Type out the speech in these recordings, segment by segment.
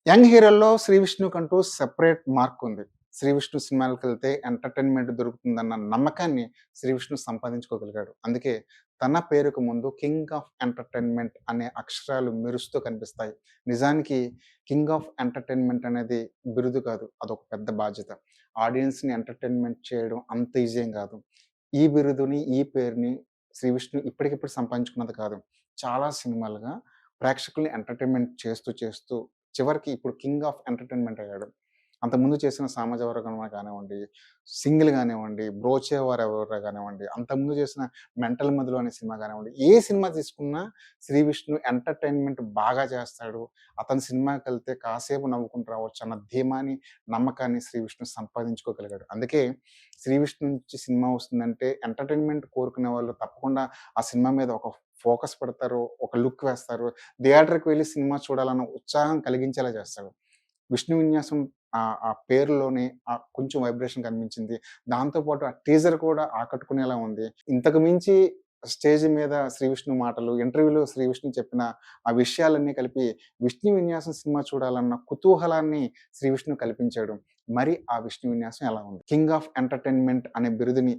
Young హీరోల్లో 'Shri విష్ణు'కంటూ separate mark ఉంది. 'Shri Vishnu' సినిమాలకెళ్తే entertainment దొరుకుతుందన్న నమ్మకాన్ని 'శ్రీ విష్ణు' సంపాదించుకోగలిగాడు. అందుకే తన పేరుకు ముందు 'కింగ్ ఆఫ్ ఎంటర్‌టైన్‌మెంట్' అనే అక్షరాలు మెరుస్తూ కనిపిస్తాయి. నిజానికి 'కింగ్ ఆఫ్ ఎంటర్‌టైన్‌మెంట్' అనేది బిరుదు కాదు. అదొక పెద్ద బాధ్యత. ఆడియన్స్‌ని ఎంటర్‌టైన్‌మెంట్ చేయడం అంత ఈజీ ఏం కాదు. ఈ బిరుదుని, ఈ పేరుని 'శ్రీ విష్ణు' ఇప్పటికిప్పుడు సంపాదించుకున్నది కాదు. చాలా సినిమాలుగా ప్రేక్షకుల్ని ఎంటర్‌టైన్‌మెంట్ చేస్తూ, చేస్తూ చివరికి ఇప్పుడు 'కింగ్ ఆఫ్ ఎంటర్‌టైన్‌మెంట్' అయ్యాడు. అంతకుముందు చేసిన 'సామాజ వర్గంలో' కానివ్వండి, 'సింగిల్' గానివ్వండి, 'బ్రోచేవారెవరురా' గానివ్వండి, అంతకుముందు చేసిన 'మెంటల్ మధులు' అనే సినిమా గానివ్వండి, ఏ సినిమా తీసుకున్నా 'శ్రీ విష్ణు' ఎంటర్‌టైన్‌మెంట్ బాగా చేస్తాడు. అతని సినిమాకెళ్తే కాసేపు నవ్వుకుంటూ రావచ్చన్న ధీమాని, నమ్మకాన్ని 'శ్రీ విష్ణు' సంపాదించుకోగలిగాడు. అందుకే 'శ్రీ విష్ణు' నుంచి సినిమా వస్తుందంటే ఎంటర్‌టైన్‌మెంట్ కోరుకునే వాళ్ళు తప్పకుండా ఆ సినిమా మీద ఒక ఫోకస్ పెడతారు. ఒక లుక్ వేస్తారు. థియేటర్‌కి వెళ్లి సినిమా చూడాలన్న ఉత్సాహం కలిగించేలా చేస్తాడు. విష్ణు విన్యాసం ఆ పేరులోనే కొంచెం వైబ్రేషన్ కనిపించింది. దాంతో పాటు ఆ టీజర్ కూడా ఆకట్టుకునేలా ఉంది. ఇంతకు మించి స్టేజ్ మీద శ్రీ విష్ణు మాటలు, ఇంటర్వ్యూలో శ్రీ విష్ణు చెప్పిన ఆ విషయాలన్నీ కలిపి విష్ణు విన్యాసం సినిమా చూడాలన్న కుతూహలాన్ని శ్రీ విష్ణు కల్పించాడు. మరి ఆ విష్ణు విన్యాసం ఎలా ఉంది? 'కింగ్ ఆఫ్ ఎంటర్‌టైన్‌మెంట్' అనే బిరుదుని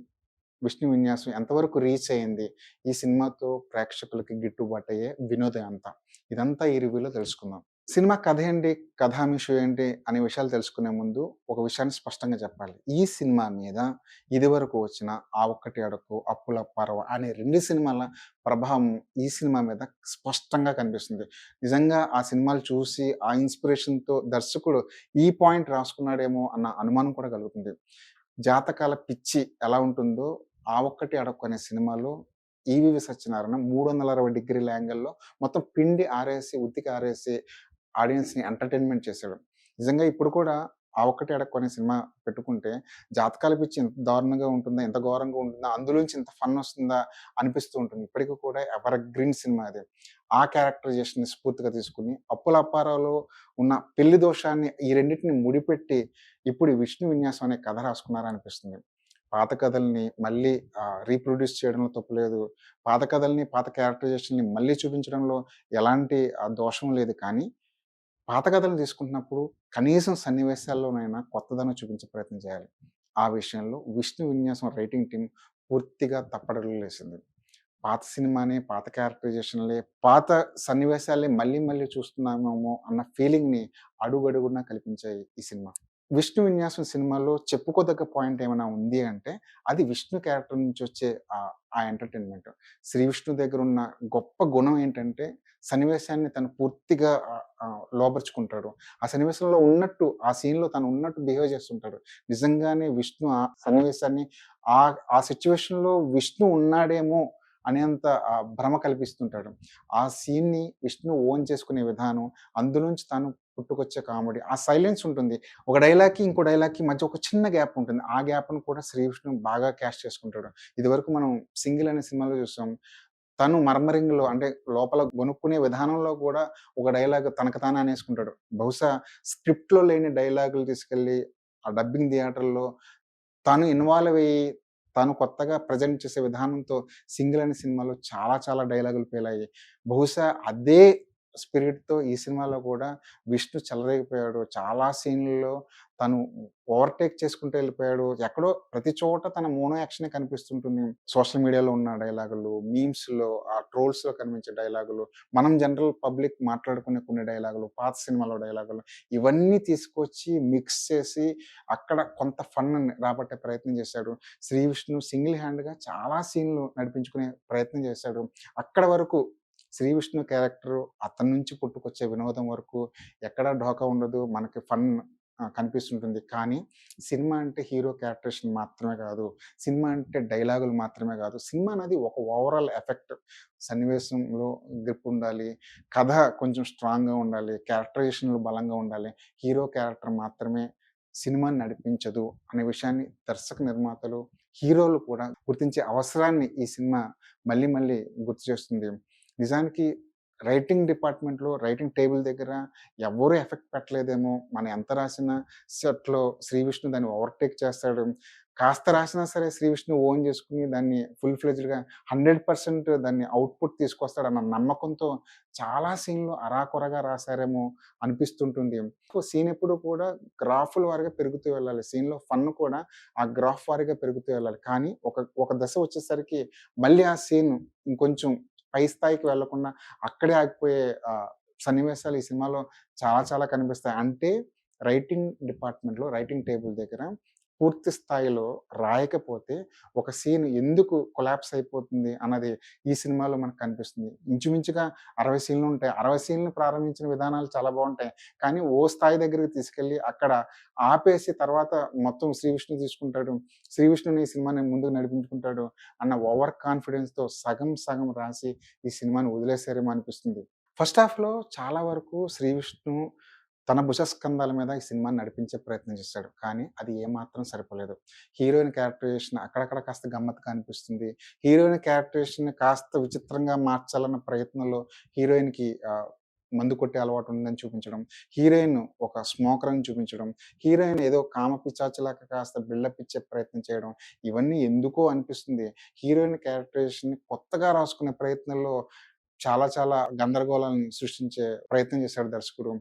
విష్ణు విన్యాసం ఎంతవరకు రీచ్ అయింది? ఈ సినిమాతో ప్రేక్షకులకి గిట్టుబాటయ్యే వినోదం ఎంత? ఇదంతా ఈ రివ్యూలో తెలుసుకుందాం. సినిమా కథ ఏంటి? కథాంశం ఏంటి? అనే విషయాలు తెలుసుకునే ముందు ఒక విషయాన్ని స్పష్టంగా చెప్పాలి. ఈ సినిమా మీద ఇదివరకు వచ్చిన 'ఆ ఒక్కటి అడక్కు', 'అప్పుల పరవ' అనే 2 సినిమాల ప్రభావం ఈ సినిమా మీద స్పష్టంగా కనిపిస్తుంది. నిజంగా ఆ సినిమాలు చూసి ఆ ఇన్‌స్పిరేషన్‌తో దర్శకుడు ఈ పాయింట్ రాసుకున్నాడేమో అన్న అనుమానం కూడా కలుగుతుంది. జాతకాల పిచ్చి ఎలా ఉంటుందో 'ఆ ఒక్కటి అడక్కు' అనే సినిమాలో ఈవీవి సత్యనారాయణ 360 డిగ్రీల యాంగిల్‌లో మొత్తం పిండి ఆరేసి, ఉతికి ఆరేసి ఆడియన్స్‌ని ఎంటర్‌టైన్‌మెంట్ చేశాడు. నిజంగా ఇప్పుడు కూడా 'ఆ ఒక్కటే అడక్కు' అనే సినిమా పెట్టుకుంటే జాతకాల పిచ్చి ఇంత దారుణంగా ఉంటుందా? ఇంత ఘోరంగా ఉంటుందా? అందులోంచి ఇంత ఫన్ వస్తుందా? అనిపిస్తూ ఉంటుంది. ఇప్పటికి కూడా ఎవర్ గ్రీన్ సినిమా అది. ఆ క్యారెక్టరైజేషన్‌ని స్ఫూర్తిగా తీసుకొని 'అప్పుల అప్పారావులో' ఉన్న పెళ్లి దోషాన్ని ఈ రెండిటిని ముడిపెట్టి ఇప్పుడు ఈ 'విష్ణు విన్యాసం' అనే కథ రాసుకున్నారా అనిపిస్తుంది. పాత కథల్ని మళ్ళీ రీప్రొడ్యూస్ చేయడంలో తప్పు లేదు. పాత కథల్ని, పాత క్యారెక్టరైజేషన్‌ని మళ్ళీ చూపించడంలో ఎలాంటి దోషం లేదు. కానీ పాత కథలను తీసుకుంటున్నప్పుడు కనీసం సన్నివేశాల్లోనైనా కొత్తదనం చూపించే ప్రయత్నం చేయాలి. ఆ విషయంలో 'విష్ణు విన్యాసం' రైటింగ్ టీమ్ పూర్తిగా తప్పటడుగులేసింది. పాత సినిమానే, పాత క్యారెక్టరైజేషన్‌లే, పాత సన్నివేశాలే మళ్ళీ మళ్ళీ చూస్తున్నామేమో అన్న ఫీలింగ్‌ని అడుగడుగునా కల్పించాయి ఈ సినిమా. 'విష్ణు విన్యాసం' సినిమాలో చెప్పుకోదగ్గ పాయింట్ ఏమైనా ఉంది అంటే, అది విష్ణు క్యారెక్టర్ నుంచి వచ్చే ఆ ఎంటర్‌టైన్‌మెంట్. శ్రీ విష్ణు దగ్గరున్న గొప్ప గుణం ఏంటంటే, సన్నివేశాన్ని తను పూర్తిగా లోబరుచుకుంటాడు. ఆ సన్నివేశంలో ఉన్నట్టు, ఆ సీన్‌లో తను ఉన్నట్టు బిహేవ్ చేస్తుంటాడు. నిజంగానే విష్ణు ఆ సన్నివేశాన్ని ఆ సిట్యుయేషన్‌లో విష్ణు ఉన్నాడేమో అనేంత భ్రమ కల్పిస్తుంటాడు. ఆ సీన్‌ని విష్ణు ఓన్ చేసుకునే విధానం, అందులోంచి తను పుట్టుకొచ్చే కామెడీ, ఆ సైలెన్స్ ఉంటుంది. ఒక డైలాగ్‌కి, ఇంకో డైలాగ్‌కి మధ్య ఒక చిన్న గ్యాప్ ఉంటుంది. ఆ గ్యాప్‌ని కూడా శ్రీ విష్ణు బాగా క్యాష్ చేసుకుంటాడు. ఇదివరకు మనం 'సింగిల్' అనే సినిమాలో చూసాం. తను మర్మరింగ్‌లో అంటే లోపల గొనుక్కునే విధానంలో కూడా ఒక డైలాగ్ తనకు తానే అనేసుకుంటాడు. బహుశా స్క్రిప్ట్‌లో లేని డైలాగులు తీసుకెళ్ళి ఆ డబ్బింగ్ థియేటర్‌లో తను ఇన్వాల్వ్ అయ్యి, తను కొత్తగా ప్రెజెంట్ చేసే విధానంతో 'సింగిల్' అనే సినిమాలో చాలా చాలా డైలాగులు పేలాయి. బహుశా అదే స్పిరిట్‌తో ఈ సినిమాలో కూడా విష్ణు చెలరేగిపోయాడు. చాలా సీన్‌లలో తను ఓవర్‌టేక్ చేసుకుంటూ వెళ్ళిపోయాడు. ఎక్కడో ప్రతి చోట తన మోనో యాక్షనే కనిపిస్తుంటుంది. సోషల్ మీడియాలో ఉన్న డైలాగులు, మీమ్స్‌లో, ట్రోల్స్‌లో కనిపించే డైలాగులు, మనం జనరల్ పబ్లిక్ మాట్లాడుకునే కొన్ని డైలాగులు, పాత సినిమాలో డైలాగులు, ఇవన్నీ తీసుకొచ్చి మిక్స్ చేసి అక్కడ కొంత ఫన్‌ని రాబట్టే ప్రయత్నం చేశాడు. 'శ్రీ విష్ణు' సింగిల్ హ్యాండ్‌గా చాలా సీన్‌లు నడిపించుకునే ప్రయత్నం చేశాడు. అక్కడ వరకు 'శ్రీ విష్ణు' క్యారెక్టరు అతని నుంచి పుట్టుకొచ్చే వినోదం వరకు ఎక్కడా ఢోకా ఉండదు. మనకి ఫన్ కనిపిస్తుంటుంది. కానీ సినిమా అంటే హీరో క్యారెక్టరేషన్ మాత్రమే కాదు. సినిమా అంటే డైలాగులు మాత్రమే కాదు. సినిమా అనేది ఒక ఓవరాల్ ఎఫెక్ట్. సన్నివేశంలో గ్రిప్ ఉండాలి. కథ కొంచెం స్ట్రాంగ్‌గా ఉండాలి. క్యారెక్టరైజేషన్‌లు బలంగా ఉండాలి. హీరో క్యారెక్టర్ మాత్రమే సినిమాని నడిపించదు అనే విషయాన్ని దర్శక నిర్మాతలు, హీరోలు కూడా గుర్తించే అవసరాన్ని ఈ సినిమా మళ్ళీ మళ్ళీ గుర్తు చేస్తుంది. నిజానికి రైటింగ్ డిపార్ట్‌మెంట్‌లో రైటింగ్ టేబుల్ దగ్గర ఎవ్వరు ఎఫెక్ట్ పెట్టలేదేమో! మనం ఎంత రాసినా సెట్‌లో శ్రీ విష్ణు దాన్ని ఓవర్‌టేక్ చేస్తాడు. కాస్త రాసినా సరే శ్రీ విష్ణు ఓన్ చేసుకొని దాన్ని ఫుల్ ఫ్లెడ్జ్డ్‌గా 100% దాన్ని అవుట్‌పుట్ తీసుకొస్తాడన్న నమ్మకంతో చాలా సీన్‌లు అరాకొరగా రాసారేమో అనిపిస్తుంటుంది. సీన్ ఎప్పుడు కూడా గ్రాఫుల వారీగా పెరుగుతూ వెళ్ళాలి. సీన్‌లో ఫన్ కూడా ఆ గ్రాఫ్ వారీగా పెరుగుతూ వెళ్ళాలి. కానీ ఒక దశ వచ్చేసరికి మళ్ళీ ఆ సీన్ ఇంకొంచెం పై స్థాయికి వెళ్ళకుండా అక్కడే ఆగిపోయే సన్నివేశాలు ఈ సినిమాలో చాలా చాలా కనిపిస్తాయి. అంటే రైటింగ్ డిపార్ట్‌మెంట్‌లో రైటింగ్ టేబుల్ దగ్గర పూర్తి స్థాయిలో రాయకపోతే ఒక సీన్ ఎందుకు కొలాప్స్ అయిపోతుంది అన్నది ఈ సినిమాలో మనకు కనిపిస్తుంది. ఇంచుమించుగా 60 సీన్‌లు ఉంటాయి. 60 సీన్‌లు ప్రారంభించిన విధానాలు చాలా బావుంటాయి. కానీ ఓ స్థాయి దగ్గరికి తీసుకెళ్ళి అక్కడ ఆపేసి తర్వాత మొత్తం శ్రీ విష్ణు తీసుకుంటాడు. శ్రీ విష్ణుని ఈ సినిమాని ముందుకు నడిపించుకుంటాడు అన్న ఓవర్ కాన్ఫిడెన్స్‌తో సగం సగం రాసి ఈ సినిమాని వదిలేసారేమో అనిపిస్తుంది. ఫస్ట్ హాఫ్‌లో చాలా వరకు శ్రీ విష్ణు తన భుజస్కంధాల మీద ఈ సినిమాని నడిపించే ప్రయత్నం చేశాడు. కానీ అది ఏమాత్రం సరిపోలేదు. హీరోయిన్ క్యారెక్టరైజేషన్ అక్కడక్కడ కాస్త గమ్మత్తుగా అనిపిస్తుంది. హీరోయిన్ క్యారెక్టరైజేషన్‌ని కాస్త విచిత్రంగా మార్చాలన్న ప్రయత్నంలో హీరోయిన్‌కి మందు కొట్టే అలవాటు ఉందని చూపించడం, హీరోయిన్ ఒక స్మోకర్ అని చూపించడం, హీరోయిన్ ఏదో కామ పిశాచిలాగా కాస్త బిల్డప్ ఇచ్చే ప్రయత్నం చేయడం, ఇవన్నీ ఎందుకో అనిపిస్తుంది. హీరోయిన్ క్యారెక్టరైజేషన్‌ని కొత్తగా రాసుకునే ప్రయత్నంలో చాలా చాలా గందరగోళాన్ని సృష్టించే ప్రయత్నం చేశాడు దర్శకుడు.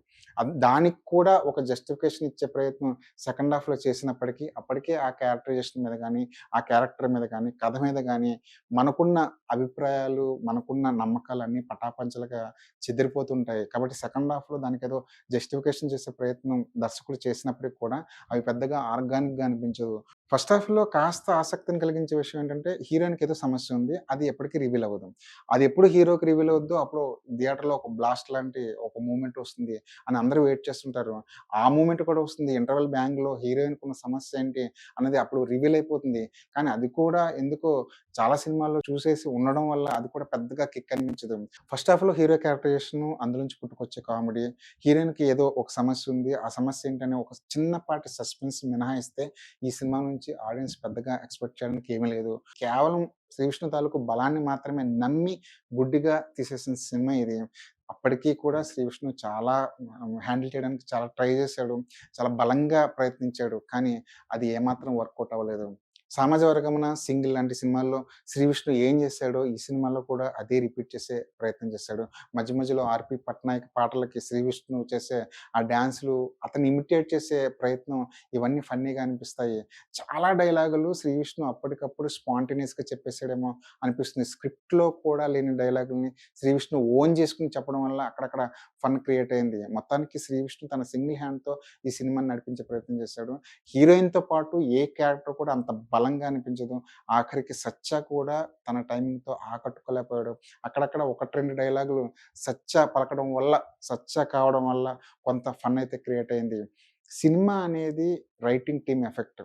దానికి కూడా ఒక జస్టిఫికేషన్ ఇచ్చే ప్రయత్నం సెకండ్ హాఫ్‌లో చేసినప్పటికీ, అప్పటికే ఆ క్యారెక్టరైజేషన్ మీద గాని, ఆ క్యారెక్టర్ మీద గాని, కథ మీద గాని మనకున్న అభిప్రాయాలు, మనకున్న నమ్మకాలన్నీ పటాపంచలుగా చెదిరిపోతుంటాయి. కాబట్టి సెకండ్ హాఫ్‌లో దానికేదో జస్టిఫికేషన్ చేసే ప్రయత్నం దర్శకుడు చేసినప్పటికి కూడా అవి పెద్దగా ఆర్గానిక్‌గా అనిపించదు. ఫస్ట్ హాఫ్‌లో కాస్త ఆసక్తిని కలిగించే విషయం ఏంటంటే, హీరోయిన్‌కి ఏదో సమస్య ఉంది. అది ఎప్పటికి రివీల్ అవ్వదు. అది ఎప్పుడు హీరోకి రివీల్ అవుద్దో అప్పుడు థియేటర్‌లో ఒక బ్లాస్ట్ లాంటి ఒక మూవ్‌మెంట్ వస్తుంది అని అందరూ వెయిట్ చేస్తుంటారు. ఆ మూవ్‌మెంట్ కూడా వస్తుంది. ఇంటర్వల్ బ్యాంగ్‌లో హీరోయిన్‌కున్న సమస్య ఏంటి అన్నది అప్పుడు రివీల్ అయిపోతుంది. కానీ అది కూడా ఎందుకో చాలా సినిమాల్లో చూసేసి ఉండడం వల్ల అది కూడా పెద్దగా కిక్ అనిపించదు. ఫస్ట్ హాఫ్‌లో హీరో క్యారెక్టరైజేషన్ అందులోంచి పుట్టుకొచ్చే కామెడీ, హీరోయిన్‌కి ఏదో ఒక సమస్య ఉంది. ఆ సమస్య ఏంటని ఒక చిన్నపాటి సస్పెన్స్ మినహాయిస్తే ఈ సినిమా నుంచి ఆడియన్స్ పెద్దగా ఎక్స్‌పెక్ట్ చేయడానికి ఏమీ లేదు. కేవలం శ్రీ విష్ణు తాలూకు బలాన్ని మాత్రమే నమ్మి గుడ్డిగా తీసేసిన సినిమా ఇది. అప్పటికి కూడా శ్రీ విష్ణు చాలా హ్యాండిల్ చేయడానికి చాలా ట్రై చేశాడు. చాలా బలంగా ప్రయత్నించాడు. కానీ అది ఏమాత్రం వర్కౌట్ అవ్వలేదు. 'సామాజ వర్గమన', 'సింగిల్' లాంటి సినిమాల్లో శ్రీ విష్ణు ఏం చేశాడో ఈ సినిమాలో కూడా అదే రిపీట్ చేసే ప్రయత్నం చేశాడు. మధ్య మధ్యలో 'ఆర్‌పీ పట్నాయక్' పాటలకి శ్రీ విష్ణు చేసే ఆ డాన్స్‌లు, అతన్ని ఇమిటేట్ చేసే ప్రయత్నం ఇవన్నీ ఫన్నీగా అనిపిస్తాయి. చాలా డైలాగులు శ్రీ విష్ణు అప్పటికప్పుడు స్పాంటేనియస్‌గా చెప్పేసాడేమో అనిపిస్తుంది. స్క్రిప్ట్‌లో కూడా లేని డైలాగుల్ని శ్రీ విష్ణు ఓన్ చేసుకొని చెప్పడం వల్ల అక్కడక్కడ ఫన్ క్రియేట్ అయింది. మొత్తానికి శ్రీ విష్ణు తన సింగిల్ హ్యాండ్‌తో ఈ సినిమాని నడిపించే ప్రయత్నం చేశాడు. హీరోయిన్‌తో పాటు ఏ క్యారెక్టర్ కూడా అంత బలంగా అనిపించదు. ఆఖరికి 'సత్య' కూడా తన టైమింగ్‌తో ఆకట్టుకోలేకపోయాడు. అక్కడక్కడ 1, 2 డైలాగులు 'సత్య' పలకడం వల్ల, 'సత్య' కావడం వల్ల కొంత ఫన్ అయితే క్రియేట్ అయింది. సినిమా అనేది రైటింగ్ టీమ్ ఎఫెక్ట్.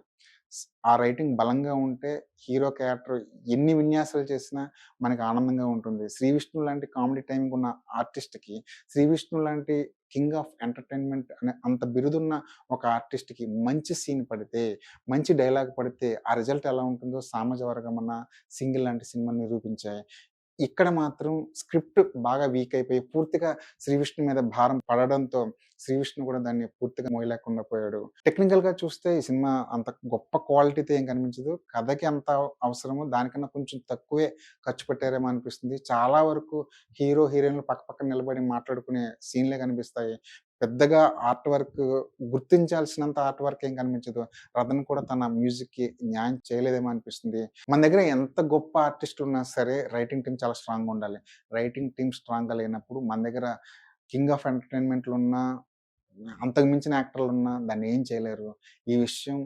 ఆ రైటింగ్ బలంగా ఉంటే హీరో క్యారెక్టర్ ఎన్ని విన్యాసాలు చేసినా మనకు ఆనందంగా ఉంటుంది. 'శ్రీ విష్ణు' లాంటి కామెడీ టైమింగ్ ఉన్న ఆర్టిస్ట్‌కి, 'శ్రీ విష్ణు' లాంటి కింగ్ ఆఫ్ ఎంటర్‌టైన్‌మెంట్ అనే అంత బిరుదున్న ఒక ఆర్టిస్ట్‌కి మంచి సీన్ పడితే, మంచి డైలాగ్ పడితే ఆ రిజల్ట్ ఎలా ఉంటుందో 'సామాజ వర్గమన', 'సింగిల్' లాంటి సినిమాలు నిరూపించాయి. ఇక్కడ మాత్రం స్క్రిప్ట్ బాగా వీక్ అయిపోయి పూర్తిగా శ్రీ విష్ణు మీద భారం పడడంతో శ్రీ విష్ణు కూడా దాన్ని పూర్తిగా మోయలేకుండా పోయాడు. టెక్నికల్‌గా చూస్తే ఈ సినిమా అంత గొప్ప క్వాలిటీతో ఏం కనిపించదు. కథకి ఎంత అవసరమో దానికన్నా కొంచెం తక్కువే ఖర్చు పెట్టారేమో అనిపిస్తుంది. చాలా వరకు హీరో, హీరోయిన్‌లు పక్క పక్కన నిలబడి మాట్లాడుకునే సీన్‌లే కనిపిస్తాయి. పెద్దగా ఆర్ట్ వర్క్ గుర్తించాల్సినంత ఆర్ట్ వర్క్ ఏం కనిపించదు. రతన్ కూడా తన మ్యూజిక్‌కి న్యాయం చేయలేదేమో అనిపిస్తుంది. మన దగ్గర ఎంత గొప్ప ఆర్టిస్ట్ ఉన్నా సరే రైటింగ్ టీమ్ చాలా స్ట్రాంగ్‌గా ఉండాలి. రైటింగ్ టీమ్ స్ట్రాంగ్‌గా లేనప్పుడు మన దగ్గర కింగ్ ఆఫ్ ఎంటర్‌టైన్‌మెంట్‌లున్నా, అంతకు మించిన యాక్టర్లున్నా దాన్నేం చేయలేరు. ఈ విషయం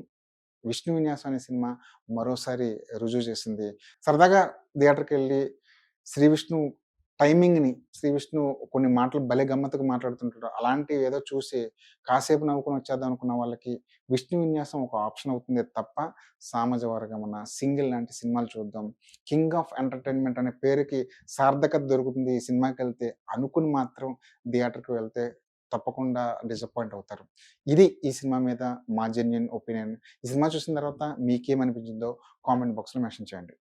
'విష్ణు విన్యాసం' అనే సినిమా మరోసారి రుజువు చేసింది. సరదాగా థియేటర్‌కెళ్ళి శ్రీ విష్ణు టైమింగ్‌ని, శ్రీ విష్ణు కొన్ని మాటలు భలే గమ్మత్తుగా మాట్లాడుతుంటాడు. అలాంటివి ఏదో చూసి కాసేపు నవ్వుకొని వచ్చేద్దాం అనుకున్న వాళ్ళకి 'విష్ణు విన్యాసం' ఒక ఆప్షన్ అవుతుందే తప్ప 'సామాజ వర్గమన', 'సింగిల్' లాంటి సినిమాలు చూద్దాం. 'కింగ్ ఆఫ్ ఎంటర్‌టైన్‌మెంట్' అనే పేరుకి సార్థకత దొరుకుతుంది ఈ సినిమాకెళ్తే అనుకుని మాత్రం థియేటర్‌కి వెళ్తే తప్పకుండా డిసప్పాయింట్ అవుతారు. ఇది ఈ సినిమా మీద మా జెన్యూన్ ఒపీనియన్. ఈ సినిమా చూసిన తర్వాత మీకేమనిపించిందో కామెంట్ బాక్స్‌లో మెన్షన్ చేయండి.